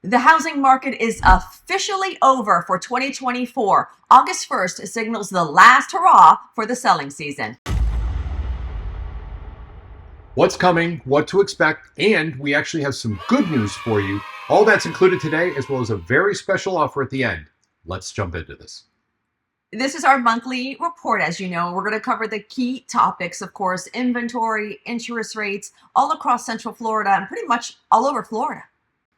The housing market is officially over for 2024. August 1st signals the last hurrah for the selling season. What's coming, what to expect, and we actually have some good news for you. All that's included today, as well as a very special offer at the end. Let's jump into this. This is our monthly report, as you know. We're going to cover the key topics, of course, inventory, interest rates, all across Central Florida and pretty much all over Florida.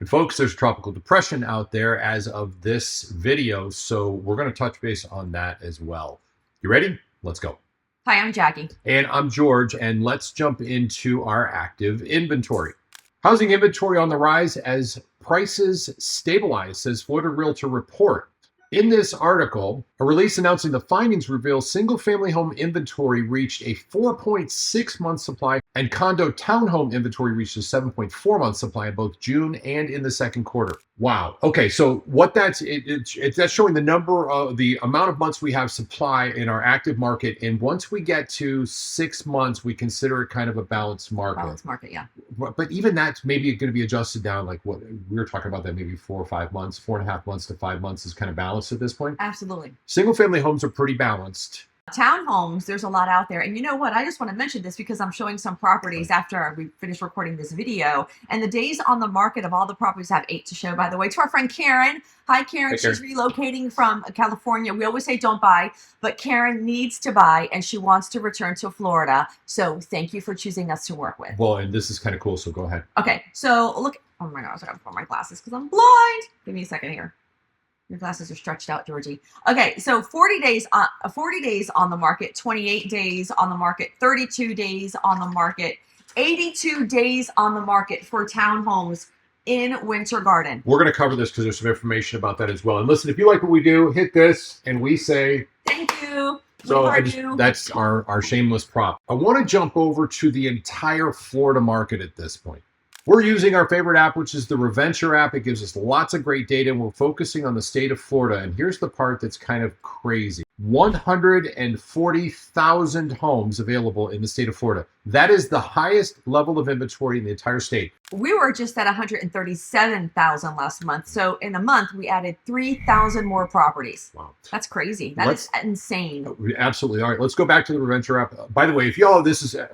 And folks, there's tropical depression out there as of this video, so we're going to touch base on that as well. You ready? Let's go. Hi, I'm Jackie. And I'm George, and let's jump into our active inventory. Housing inventory on the rise as prices stabilize, says Florida Realtor Report. In this article, a release announcing the findings reveals single-family home inventory reached a 4.6-month supply and condo townhome inventory reached a 7.4-month supply in both June and in the second quarter. Wow. Okay, so what that's showing the amount of months we have supply in our active market, and once we get to 6 months, we consider it kind of a balanced market. Balanced market, yeah. But even that's maybe going to be adjusted down, like what we were talking about, that maybe 4 or 5 months, 4.5 months to 5 months is kind of balanced at this point. Absolutely. Single-family homes are pretty balanced. Townhomes, there's a lot out there. And you know what? I just want to mention this because I'm showing some properties after we finish recording this video. And the days on the market of all the properties, I have 8 to show, by the way. To our friend Karen. Hi, Karen. Hey, Karen. She's relocating from California. We always say don't buy, but Karen needs to buy and she wants to return to Florida. So thank you for choosing us to work with. Well, and this is kind of cool, so go ahead. Okay, so look. Oh my gosh, I got to put my glasses because I'm blind. Give me a second here. Your glasses are stretched out, Georgie. Okay, so 40 days on the market, 28 days on the market, 32 days on the market, 82 days on the market for townhomes in Winter Garden. We're going to cover this because there's some information about that as well. And listen, if you like what we do, hit this and we say thank you. So that's our shameless prop. I want to jump over to the entire Florida market at this point. We're using our favorite app, which is the Reventure app. It gives us lots of great data, and we're focusing on the state of Florida. And here's the part that's kind of crazy. 140,000 homes available in the state of Florida. That is the highest level of inventory in the entire state. We were just at 137,000 last month. So in a month, we added 3,000 more properties. Wow. That's crazy. That's insane. Absolutely. All right, let's go back to the Reventure app. By the way, if y'all,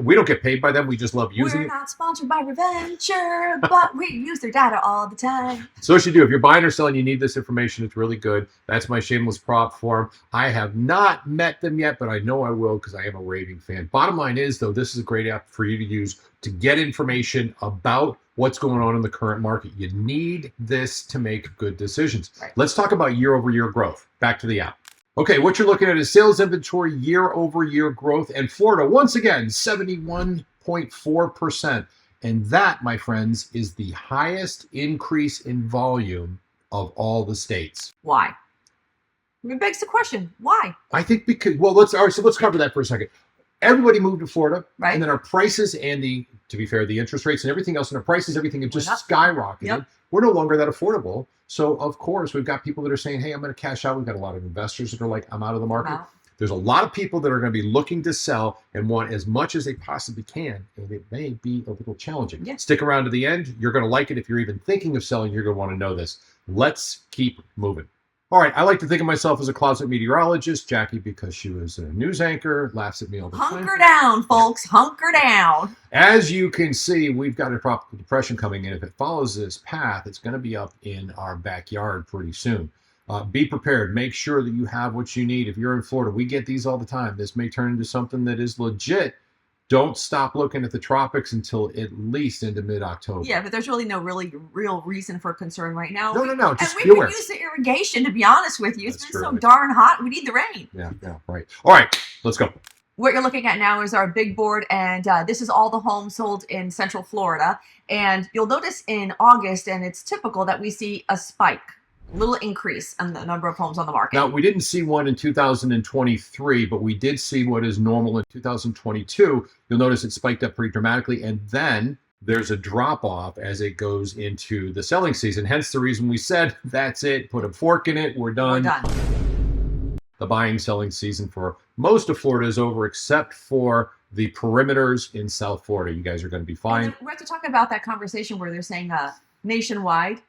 we don't get paid by them. We just love using it. We're not sponsored by Reventure, but we use their data all the time. So what you do, if you're buying or selling, you need this information. It's really good. That's my shameless prop for them. I have not met them yet, but I know I will because I am a raving fan. Bottom line is, though, this is a great app for you to use to get information about what's going on in the current market. You need this to make good decisions. Right. Let's talk about year-over-year growth. Back to the app. Okay, what you're looking at is sales inventory year-over-year growth, and Florida, once again, 71.4%. And that, my friends, is the highest increase in volume of all the states. Why? It begs the question, why? I think because, well, let's cover that for a second. Everybody moved to Florida, right? And then our prices and to be fair, the interest rates and everything else, and our prices, everything have just skyrocketed. Yep. We're no longer that affordable. So of course, we've got people that are saying, hey, I'm going to cash out. We've got a lot of investors that are like, I'm out of the market. Wow. There's a lot of people that are going to be looking to sell and want as much as they possibly can, and it may be a little challenging. Yeah. Stick around to the end. You're going to like it. If you're even thinking of selling, you're going to want to know this. Let's keep moving. All right, I like to think of myself as a closet meteorologist. Jackie, because she was a news anchor, laughs at me all the time. Hunker down, folks. Hunker down. As you can see, we've got a tropical depression coming in. If it follows this path, it's going to be up in our backyard pretty soon. Be prepared. Make sure that you have what you need. If you're in Florida, we get these all the time. This may turn into something that is legit. Don't stop looking at the tropics until at least into mid-October. Yeah, but there's really no real reason for concern right now. No. Just and we could use the irrigation, to be honest with you. It's been so darn hot. We need the rain. Yeah, right. All right, let's go. What you're looking at now is our big board, and this is all the homes sold in Central Florida. And you'll notice in August, and it's typical that we see a spike. Little increase in the number of homes on the market. Now, we didn't see one in 2023, but we did see what is normal in 2022. You'll notice it spiked up pretty dramatically, and then there's a drop-off as it goes into the selling season. Hence the reason we said, that's it, put a fork in it, we're done. The buying, selling season for most of Florida is over, except for the perimeters in South Florida. You guys are going to be fine. We have to talk about that conversation where they're saying nationwide.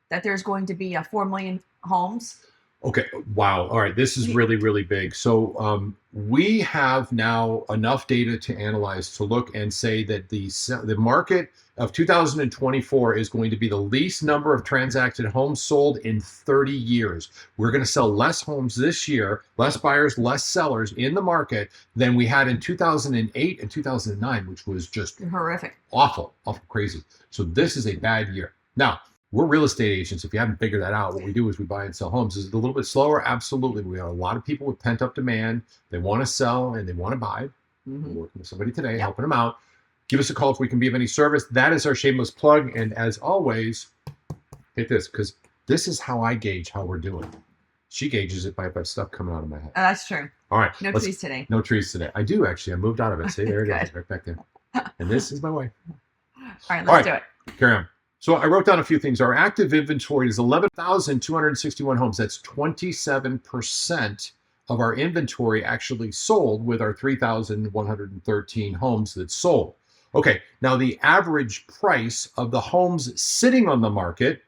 that there's going to be 4 million homes. Okay. Wow. All right. This is really, really big. So we have now enough data to analyze to look and say that the market of 2024 is going to be the least number of transacted homes sold in 30 years. We're going to sell less homes this year, less buyers, less sellers in the market than we had in 2008 and 2009, which was just horrific, awful crazy. So this is a bad year. Now, we're real estate agents. If you haven't figured that out, what we do is we buy and sell homes. Is it a little bit slower? Absolutely. We have a lot of people with pent up demand. They want to sell and they want to buy. We're working with somebody today, helping them out. Give us a call if we can be of any service. That is our shameless plug. And as always, get this, because this is how I gauge how we're doing. She gauges it by stuff coming out of my head. That's true. All right. No trees today. No trees today. I do actually. I moved out of it. See, there it is, right back there. And this is my wife. All right, let's do it. Carry on. So I wrote down a few things. Our active inventory is 11,261 homes. That's 27% of our inventory actually sold, with our 3,113 homes that sold. Okay, now the average price of the homes sitting on the market,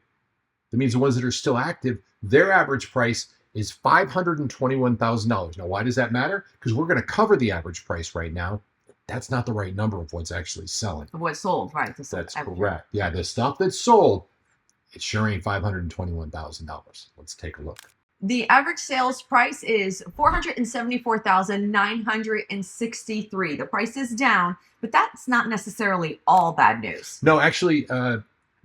that means the ones that are still active, their average price is $521,000. Now, why does that matter? Because we're going to cover the average price right now. That's not the right number of what's actually selling. Of what's sold, right? That's correct. Yeah, the stuff that's sold, it sure ain't $521,000. Let's take a look. The average sales price is $474,963. The price is down, but that's not necessarily all bad news. No, actually,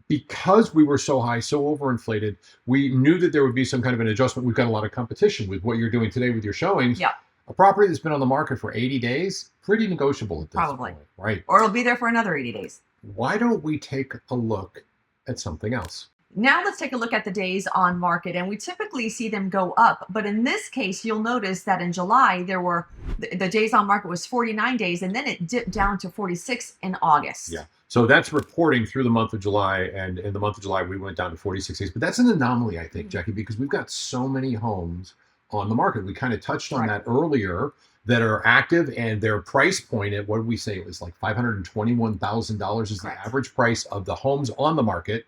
because we were so high, so overinflated, we knew that there would be some kind of an adjustment. We've got a lot of competition with what you're doing today with your showings. Yeah. A property that's been on the market for 80 days, pretty negotiable at this point, right? Or it'll be there for another 80 days. Why don't we take a look at something else? Now let's take a look at the days on market, and we typically see them go up. But in this case, you'll notice that in July, the days on market was 49 days, and then it dipped down to 46 in August. Yeah. So that's reporting through the month of July, and in the month of July, we went down to 46 days. But that's an anomaly, I think, Jackie, because we've got so many homes on the market. We kind of touched on that earlier, that are active, and their price point at, what did we say? It was like $521,000 is the average price of the homes on the market.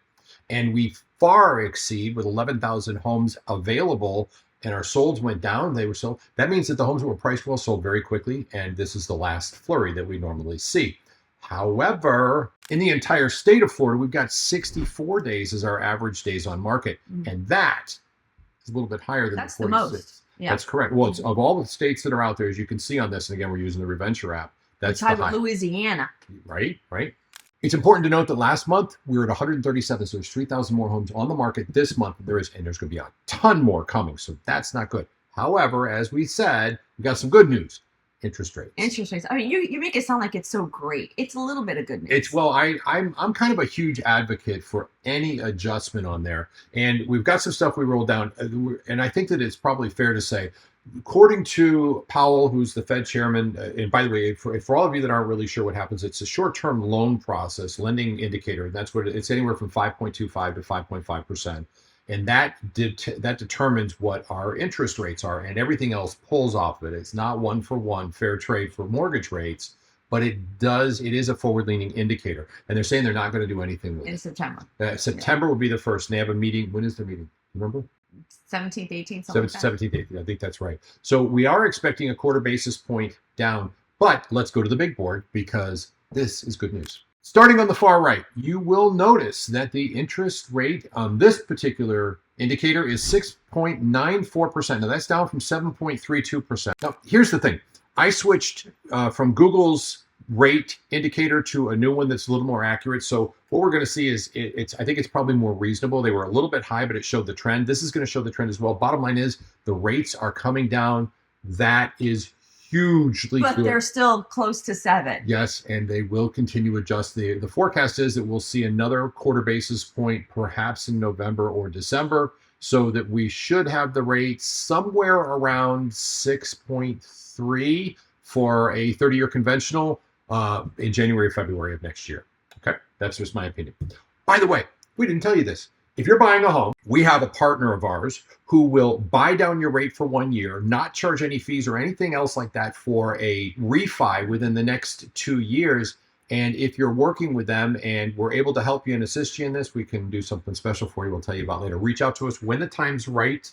And we far exceed, with 11,000 homes available, and our solds went down. They were sold. That means that the homes that were priced well sold very quickly, and this is the last flurry that we normally see. However, in the entire state of Florida, we've got 64 days as our average days on market, and that is a little bit higher than the 46. The most. Yeah. That's correct. Well, it's, of all the states that are out there, as you can see on this, and again, we're using the Reventure app, that's the high. Louisiana. Right. It's important to note that last month we were at 137, so there's 3,000 more homes on the market this month. There's going to be a ton more coming, so that's not good. However, as we said, we got some good news. Interest rates. I mean, you make it sound like it's so great. It's a little bit of good news. I'm kind of a huge advocate for any adjustment on there, and we've got some stuff we rolled down, and I think that it's probably fair to say, according to Powell, who's the Fed chairman, and by the way, for all of you that aren't really sure what happens, it's a short-term loan process, lending indicator. That's what it's anywhere from 5.25 to 5.5%. And that determins what our interest rates are, and everything else pulls off of it. It's not one for one fair trade for mortgage rates, but it is a forward-leaning indicator. And they're saying they're not going to do anything with it. In September. September will be the first. And they have a meeting. When is their meeting? Remember? 17th, 18th, 17th, 18th. I think that's right. So we are expecting a quarter basis point down, but let's go to the big board, because this is good news. Starting on the far right, you will notice that the interest rate on this particular indicator is 6.94%. Now that's down from 7.32%. Now here's the thing. I switched from Google's rate indicator to a new one that's a little more accurate. So what we're going to see is I think it's probably more reasonable. They were a little bit high, but it showed the trend. This is going to show the trend as well. Bottom line is the rates are coming down. That is hugely good. But they're still close to 7. Yes, and they will continue to adjust. The forecast is that we'll see another quarter basis point perhaps in November or December, so that we should have the rate somewhere around 6.3 for a 30-year conventional in January or February of next year. Okay, that's just my opinion. By the way, we didn't tell you this. If you're buying a home, we have a partner of ours who will buy down your rate for 1 year, not charge any fees or anything else like that for a refi within the next 2 years. And if you're working with them and we're able to help you and assist you in this, we can do something special for you. We'll tell you about later. Reach out to us when the time's right.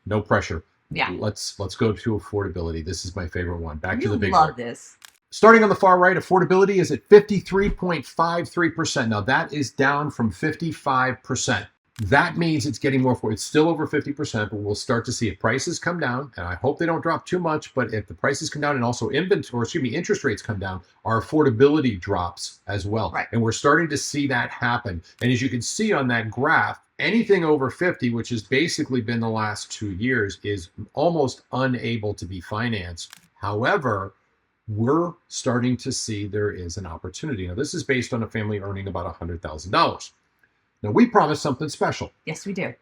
No pressure. Yeah. Let's go to affordability. This is my favorite one. Back to the big love one. this. Starting on the far right, affordability is at 53.53%. Now that is down from 55%. That means it's getting more for it's still over 50%, but we'll start to see if prices come down, and I hope they don't drop too much, but if the prices come down and also interest rates come down, our affordability drops as well. Right. And we're starting to see that happen. And as you can see on that graph, anything over 50, which has basically been the last 2 years, is almost unable to be financed. However, we're starting to see there is an opportunity. Now, this is based on a family earning about $100,000. Now, we promised something special. Yes, we do.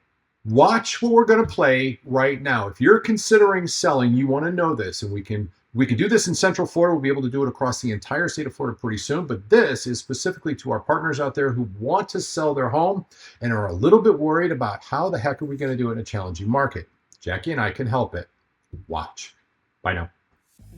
Watch what we're going to play right now. If you're considering selling, you want to know this, and we can do this in Central Florida. We'll be able to do it across the entire state of Florida pretty soon, but this is specifically to our partners out there who want to sell their home and are a little bit worried about how the heck are we going to do it in a challenging market. Jackie and I can help it. Watch. Bye now.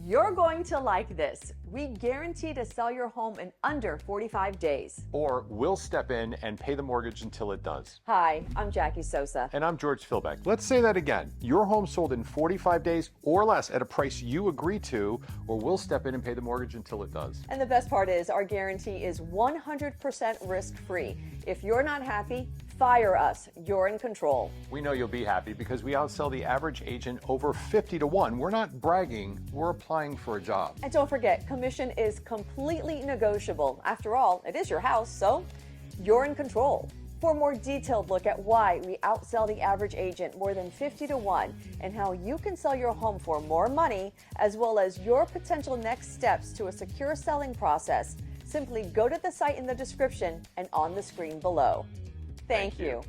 You're going to like this. We guarantee to sell your home in under 45 days. Or we'll step in and pay the mortgage until it does. Hi, I'm Jackie Sosa. And I'm George Philbeck. Let's say that again. Your home sold in 45 days or less at a price you agree to, or we'll step in and pay the mortgage until it does. And the best part is our guarantee is 100% risk-free. If you're not happy, fire us. You're in control. We know you'll be happy because we outsell the average agent over 50 to 1. We're not bragging, we're applying for a job. And don't forget, commission is completely negotiable. After all, it is your house, so you're in control. For a more detailed look at why we outsell the average agent more than 50 to 1 and how you can sell your home for more money, as well as your potential next steps to a secure selling process, simply go to the site in the description and on the screen below. Thank you.